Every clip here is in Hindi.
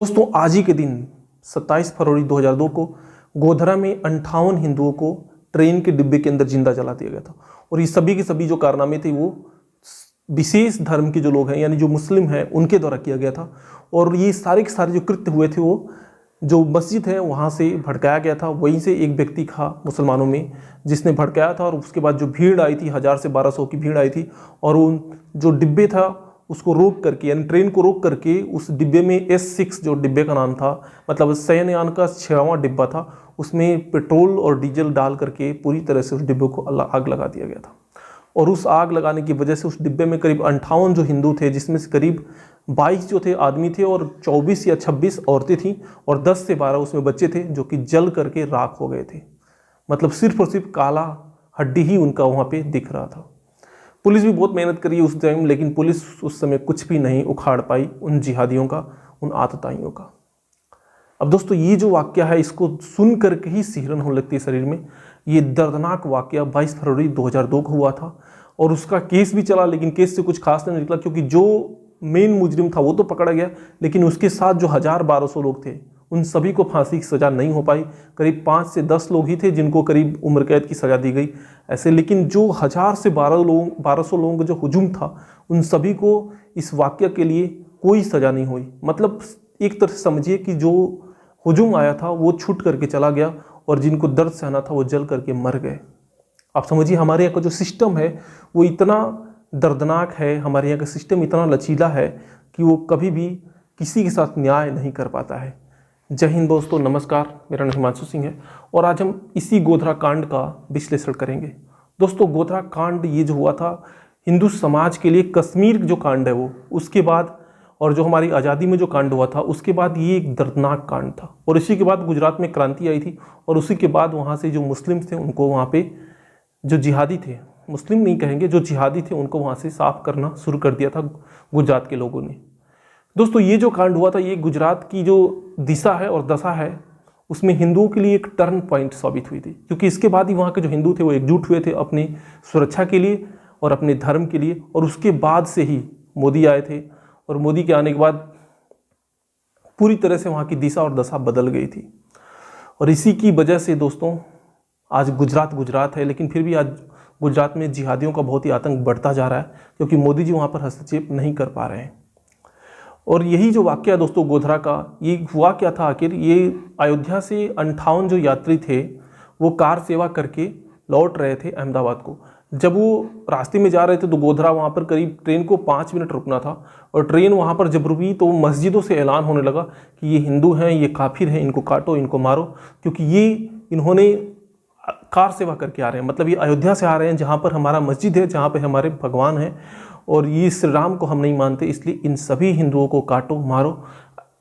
दोस्तों आज ही के दिन 27 फरवरी 2002 को गोधरा में 58 हिंदुओं को ट्रेन के डिब्बे के अंदर जिंदा जला दिया गया था। और ये सभी के सभी जो कारनामे थे वो विशेष धर्म के जो लोग हैं यानी जो मुस्लिम हैं उनके द्वारा किया गया था। और ये सारे के सारे जो कृत्य हुए थे वो जो मस्जिद है वहाँ से भड़काया गया था। वहीं से एक व्यक्ति था मुसलमानों में जिसने भड़काया था और उसके बाद जो भीड़ आई थी 1000 से 1200 की भीड़ आई थी और उन जो डिब्बे था उसको रोक करके यानी ट्रेन को रोक करके उस डिब्बे में S6 जो डिब्बे का नाम था मतलब शयनयान का 6वां डिब्बा था उसमें पेट्रोल और डीजल डाल करके पूरी तरह से उस डिब्बे को आग लगा दिया गया था। और उस आग लगाने की वजह से उस डिब्बे में करीब 58 जो हिंदू थे जिसमें से करीब 22 जो थे आदमी थे और 24 या 26 औरतें थीं और 10 से 12 उसमें बच्चे थे जो कि जल करके राख हो गए थे। मतलब सिर्फ और सिर्फ काला हड्डी ही उनका वहाँ पे दिख रहा था। पुलिस भी बहुत मेहनत करी उस टाइम लेकिन पुलिस उस समय कुछ भी नहीं उखाड़ पाई उन जिहादियों का, उन आतताइयों का। अब दोस्तों ये जो वाकया है इसको सुन करके ही सिहरन होने लगती है शरीर में। ये दर्दनाक वाकया 22 फरवरी 2002 को हुआ था और उसका केस भी चला लेकिन केस से कुछ खास नहीं निकला क्योंकि जो मेन मुजरिम था वो तो पकड़ा गया लेकिन उसके साथ जो 1000-1200 लोग थे उन सभी को फांसी की सज़ा नहीं हो पाई। करीब 5 से 10 लोग ही थे जिनको करीब उम्र कैद की सज़ा दी गई ऐसे। लेकिन जो 1000 से 1200 लोगों का जो हुजूम था उन सभी को इस वाकया के लिए कोई सज़ा नहीं हुई। मतलब एक तरह से समझिए कि जो हुजूम आया था वो छूट करके चला गया और जिनको दर्द सहना था वो जल करके मर गए। आप समझिए हमारे यहाँ का जो सिस्टम है वो इतना दर्दनाक है, हमारे यहाँ का सिस्टम इतना लचीला है कि वो कभी भी किसी के साथ न्याय नहीं कर पाता है। जय हिंद दोस्तों, नमस्कार। मेरा नाम हिमांशु सिंह है और आज हम इसी गोधरा कांड का विश्लेषण करेंगे। दोस्तों गोधरा कांड ये जो हुआ था हिंदू समाज के लिए कश्मीर जो कांड है वो उसके बाद और जो हमारी आज़ादी में जो कांड हुआ था उसके बाद ये एक दर्दनाक कांड था। और इसी के बाद गुजरात में क्रांति आई थी और उसी के बाद वहाँ से जो मुस्लिम थे उनको वहाँ पे जो जिहादी थे, मुस्लिम नहीं कहेंगे, जो जिहादी थे उनको वहाँ से साफ करना शुरू कर दिया था गुजरात के लोगों ने। दोस्तों ये जो कांड हुआ था ये गुजरात की जो दिशा है और दशा है उसमें हिंदुओं के लिए एक टर्न पॉइंट साबित हुई थी क्योंकि इसके बाद ही वहाँ के जो हिंदू थे वो एकजुट हुए थे अपनी सुरक्षा के लिए और अपने धर्म के लिए। और उसके बाद से ही मोदी आए थे और मोदी के आने के बाद पूरी तरह से वहाँ की दिशा और दशा बदल गई थी। और इसी की वजह से दोस्तों आज गुजरात है लेकिन फिर भी आज गुजरात में जिहादियों का बहुत ही आतंक बढ़ता जा रहा है क्योंकि मोदी जी वहाँ पर हस्तक्षेप नहीं कर पा रहे हैं। और यही जो वाकया दोस्तों गोधरा का ये हुआ क्या था आखिर, ये अयोध्या से 58 जो यात्री थे वो कार सेवा करके लौट रहे थे अहमदाबाद को। जब वो रास्ते में जा रहे थे तो गोधरा वहाँ पर करीब ट्रेन को 5 मिनट रुकना था और ट्रेन वहाँ पर जब रुकी तो मस्जिदों से ऐलान होने लगा कि ये हिंदू हैं, ये काफिर हैं, इनको काटो, इनको मारो, क्योंकि ये इन्होंने कार सेवा करके आ रहे हैं। मतलब ये अयोध्या से आ रहे हैं जहाँ पर हमारा मस्जिद है, जहाँ पर हमारे भगवान हैं और ये श्री राम को हम नहीं मानते, इसलिए इन सभी हिंदुओं को काटो, मारो।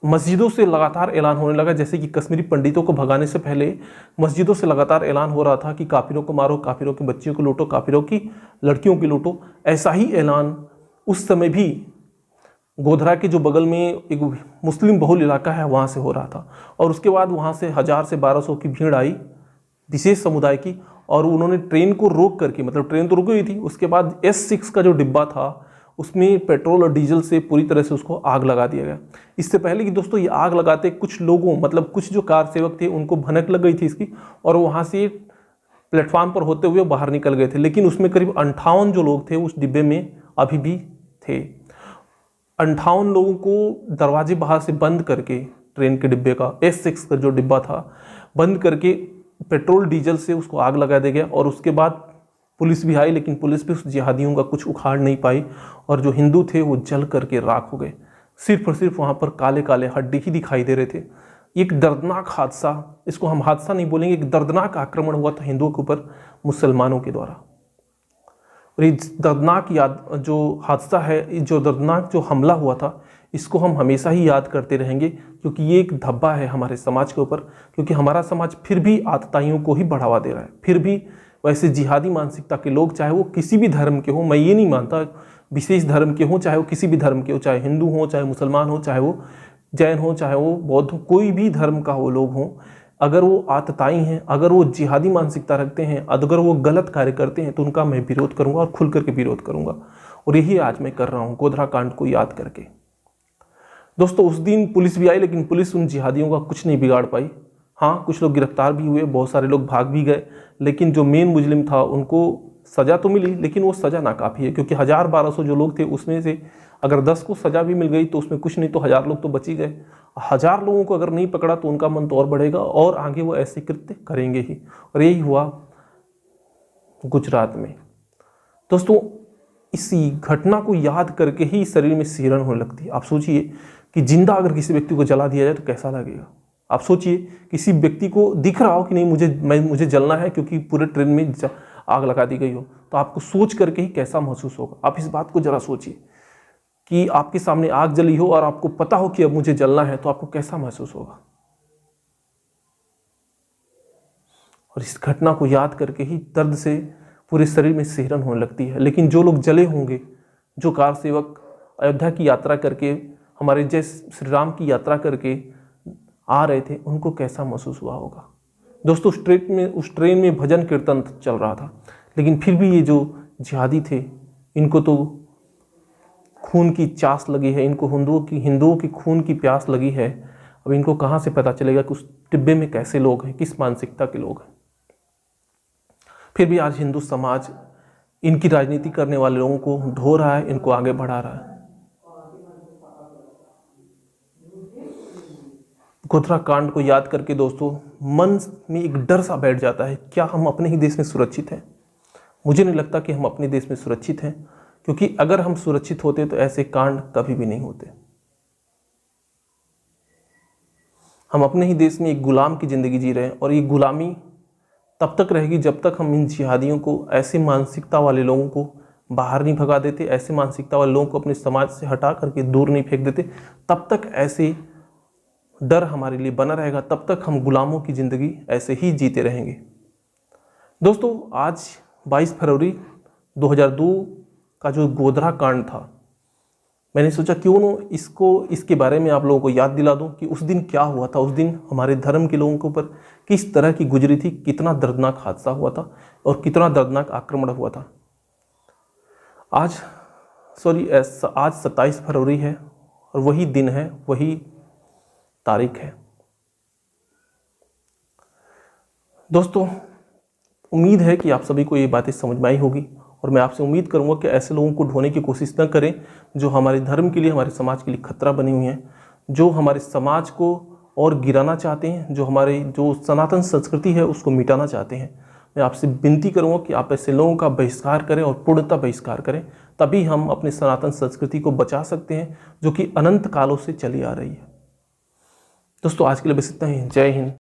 मस्जिदों से लगातार ऐलान होने लगा, जैसे कि कश्मीरी पंडितों को भगाने से पहले मस्जिदों से लगातार ऐलान हो रहा था कि काफिरों को मारो, काफिरों के बच्चियों को लूटो, काफिरों की लड़कियों की लूटो। ऐसा ही ऐलान उस समय भी गोधरा के जो बगल में एक मुस्लिम बहुल इलाका है वहाँ से हो रहा था। और उसके बाद वहाँ से 1000 से 1200 की भीड़ आई विशेष समुदाय की और उन्होंने ट्रेन को रोक करके, मतलब ट्रेन तो रुक गई थी, उसके बाद S6 का जो डिब्बा था उसमें पेट्रोल और डीजल से पूरी तरह से उसको आग लगा दिया गया। इससे पहले कि दोस्तों ये आग लगाते कुछ लोगों, मतलब कुछ जो कार सेवक थे उनको भनक लग गई थी इसकी और वहाँ से प्लेटफॉर्म पर होते हुए बाहर निकल गए थे। लेकिन उसमें करीब 58 जो लोग थे उस डिब्बे में अभी भी थे। 58 लोगों को दरवाजे बाहर से बंद करके ट्रेन के डिब्बे का S6 का जो डिब्बा था बंद करके पेट्रोल डीजल से उसको आग लगा दिया गया। और उसके बाद पुलिस भी आई लेकिन पुलिस भी उस जिहादियों का कुछ उखाड़ नहीं पाई और जो हिंदू थे वो जल करके राख हो गए। सिर्फ और सिर्फ वहाँ पर काले काले हड्डी ही दिखाई दे रहे थे। एक दर्दनाक हादसा, इसको हम हादसा नहीं बोलेंगे, एक दर्दनाक आक्रमण हुआ था हिंदुओं के ऊपर मुसलमानों के द्वारा। और ये दर्दनाक जो हादसा है, जो दर्दनाक जो हमला हुआ था, इसको हम हमेशा ही याद करते रहेंगे क्योंकि ये एक धब्बा है हमारे समाज के ऊपर। क्योंकि हमारा समाज फिर भी आतताइयों को ही बढ़ावा दे रहा है, फिर भी वैसे जिहादी मानसिकता के लोग, चाहे वो किसी भी धर्म के हो, मैं ये नहीं मानता विशेष धर्म के हो, चाहे वो किसी भी धर्म के हो, चाहे हिंदू हो, चाहे मुसलमान हो, चाहे वो जैन हो, चाहे वो बौद्ध हो, कोई भी धर्म का वो लोग हों, अगर वो आतताई हैं, अगर वो जिहादी मानसिकता रखते हैं, अगर वो गलत कार्य करते हैं तो उनका मैं विरोध करूँगा और खुल करके विरोध करूँगा। और यही आज मैं कर रहा हूँ गोधरा कांड को याद करके। दोस्तों उस दिन पुलिस भी आई, लेकिन पुलिस उन जिहादियों का कुछ नहीं बिगाड़ पाई। हाँ, कुछ लोग गिरफ्तार भी हुए, बहुत सारे लोग भाग भी गए, लेकिन जो मेन मुजरिम था उनको सज़ा तो मिली, लेकिन वो सज़ा नाकाफ़ी है, क्योंकि 1000-1200 जो लोग थे उसमें से अगर 10 को सज़ा भी मिल गई तो उसमें कुछ नहीं तो 1000 लोग तो बच ही गए। 1000 लोगों को अगर नहीं पकड़ा तो उनका मन तो और बढ़ेगा और आगे वो ऐसे कृत्य करेंगे ही, और यही हुआ गुजरात में। दोस्तों इसी घटना को याद करके ही शरीर में सिहरन होने लगती है। आप सोचिए कि जिंदा अगर किसी व्यक्ति को जला दिया जाए तो कैसा लगेगा। आप सोचिए किसी व्यक्ति को दिख रहा हो कि नहीं मुझे जलना है क्योंकि पूरे ट्रेन में आग लगा दी गई हो, तो आपको सोच करके ही कैसा महसूस होगा। आप इस बात को जरा सोचिए कि आपके सामने आग जली हो और आपको पता हो कि अब मुझे जलना है, तो आपको कैसा महसूस होगा। और इस घटना को याद करके ही दर्द से पूरे शरीर में सिहरन होने लगती है। लेकिन जो लोग जले होंगे, जो कार सेवक अयोध्या की यात्रा करके, हमारे जय श्री राम की यात्रा करके आ रहे थे, उनको कैसा महसूस हुआ होगा। दोस्तों उस ट्रेन में भजन कीर्तन चल रहा था, लेकिन फिर भी ये जो जिहादी थे, इनको तो खून की चास लगी है, इनको हिंदुओं की खून की प्यास लगी है। अब इनको कहाँ से पता चलेगा कि उस डिब्बे में कैसे लोग हैं, किस मानसिकता के लोग हैं। फिर भी आज हिंदू समाज इनकी राजनीति करने वाले लोगों को ढो रहा है, इनको आगे बढ़ा रहा है। गोधरा कांड को याद करके दोस्तों मन में एक डर सा बैठ जाता है, क्या हम अपने ही देश में सुरक्षित हैं? मुझे नहीं लगता कि हम अपने देश में सुरक्षित हैं, क्योंकि अगर हम सुरक्षित होते तो ऐसे कांड कभी भी नहीं होते। हम अपने ही देश में एक गुलाम की जिंदगी जी रहे हैं, और ये गुलामी तब तक रहेगी जब तक हम इन जिहादियों को, ऐसे मानसिकता वाले लोगों को बाहर नहीं भगा देते, ऐसे मानसिकता वाले लोगों को अपने समाज से हटा करके दूर नहीं फेंक देते। तब तक ऐसे डर हमारे लिए बना रहेगा, तब तक हम गुलामों की ज़िंदगी ऐसे ही जीते रहेंगे। दोस्तों आज 22 फरवरी 2002 का जो गोधरा कांड था, मैंने सोचा क्यों न इसके बारे में आप लोगों को याद दिला दूं कि उस दिन क्या हुआ था। उस दिन हमारे धर्म के लोगों के ऊपर किस तरह की गुजरी थी, कितना दर्दनाक हादसा हुआ था और कितना दर्दनाक आक्रमण हुआ था। आज 27 फरवरी है और वही दिन है, वही तारीख है। दोस्तों उम्मीद है कि आप सभी को ये बातें समझ में आई होगी, और मैं आपसे उम्मीद करूंगा कि ऐसे लोगों को ढोने की कोशिश न करें जो हमारे धर्म के लिए, हमारे समाज के लिए खतरा बनी हुई हैं, जो हमारे समाज को और गिराना चाहते हैं, जो सनातन संस्कृति है उसको मिटाना चाहते हैं। मैं आपसे विनती करूंगा कि आप ऐसे लोगों का बहिष्कार करें और पूर्णतः बहिष्कार करें, तभी हम अपनी सनातन संस्कृति को बचा सकते हैं, जो कि अनंत कालों से चली आ रही है। दोस्तों आज के लिए बस इतना ही। जय हिंद।